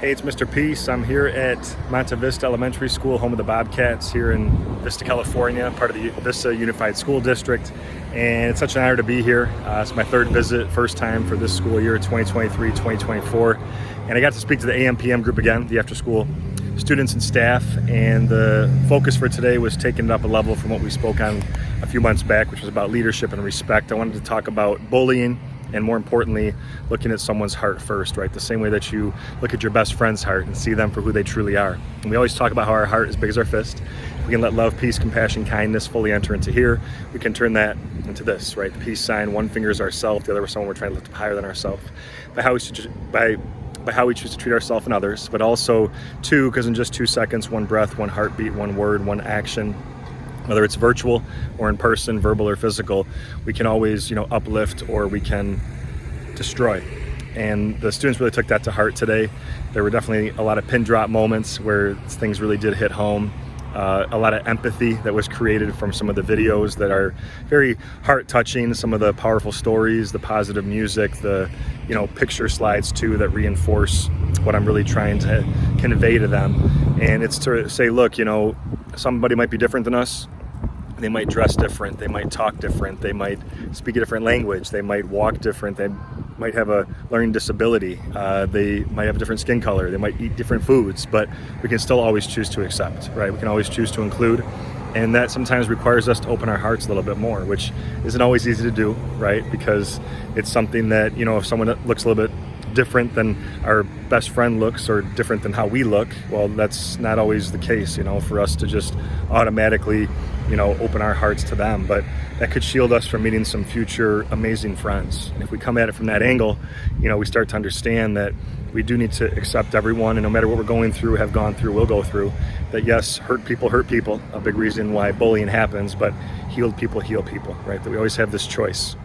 Hey, it's Mr. Peace. I'm here at Monte Vista Elementary School, home of the Bobcats here in Vista, California, part of the Vista Unified School District. And it's such an honor to be here. It's my third visit, first time for this school year, 2023-2024. And I got to speak to the AM/PM group again, the after-school students and staff. And the focus for today was taking it up a level from what we spoke on a few months back, which was about leadership and respect. I wanted to talk about bullying, and more importantly, looking at someone's heart first, right? The same way that you look at your best friend's heart and see them for who they truly are. And we always talk about how our heart is big as our fist. If we can let love, peace, compassion, kindness fully enter into here, we can turn that into this, right? The peace sign, one finger is ourself, the other is someone we're trying to lift up higher than ourselves. By how we choose to treat ourselves and others, but also two, because in just 2 seconds, one breath, one heartbeat, one word, one action, whether it's virtual or in person, verbal or physical, we can always, uplift or we can destroy. And the students really took that to heart today. There were definitely a lot of pin drop moments where things really did hit home. A lot of empathy that was created from some of the videos that are very heart touching, some of the powerful stories, the positive music, the picture slides too that reinforce what I'm really trying to convey to them. And it's to say, look, somebody might be different than us. They might dress different, they might talk different, they might speak a different language, they might walk different, they might have a learning disability, they might have a different skin color, they might eat different foods, but we can still always choose to accept, right? We can always choose to include, and that sometimes requires us to open our hearts a little bit more, which isn't always easy to do, right? Because it's something that, if someone looks a little bit different than our best friend looks or different than how we look, well, that's not always the case, for us to just automatically open our hearts to them. But that could shield us from meeting some future amazing friends. And if we come at it from that angle, we start to understand that we do need to accept everyone, and no matter what we're going through, have gone through, will go through, that yes, hurt people, a big reason why bullying happens, but healed people heal people, right? That we always have this choice.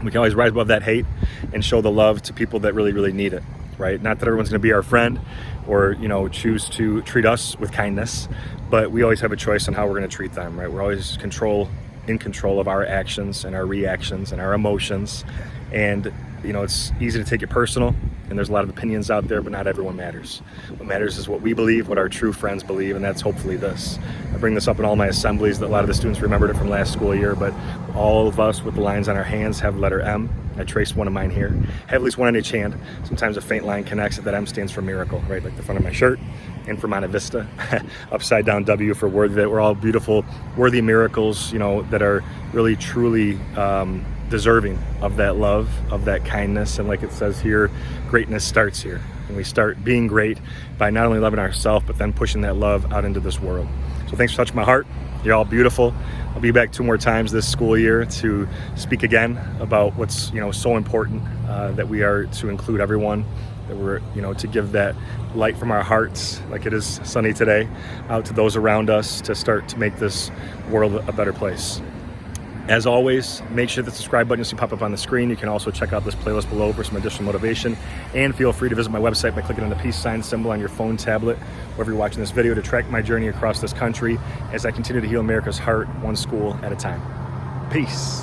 We can always rise above that hate and show the love to people that really, really need it, right? Not that everyone's going to be our friend or, choose to treat us with kindness, but we always have a choice on how we're going to treat them, right? We're always in control of our actions and our reactions and our emotions. And, it's easy to take it personal, and there's a lot of opinions out there, but not everyone matters. What matters is what we believe, what our true friends believe, and that's hopefully this. I bring this up in all my assemblies that a lot of the students remembered it from last school year, but all of us with the lines on our hands have the letter M. I traced one of mine here. I have at least one on each hand. Sometimes a faint line connects it. That M stands for miracle, right? Like the front of my shirt. And for Monte Vista, upside down W for worthy. That we're all beautiful, worthy miracles, that are really, truly deserving of that love, of that kindness. And like it says here, greatness starts here. And we start being great by not only loving ourselves, but then pushing that love out into this world. So thanks for touching my heart. You're all beautiful. I'll be back 2 more times this school year to speak again about what's so important, that we are to include everyone, that we're to give that light from our hearts, like it is sunny today, out to those around us to start to make this world a better place. As always, make sure the subscribe button you see pop up on the screen. You can also check out this playlist below for some additional motivation, and feel free to visit my website by clicking on the peace sign symbol on your phone, tablet, wherever you're watching this video, to track my journey across this country as I continue to heal America's heart, one school at a time. Peace.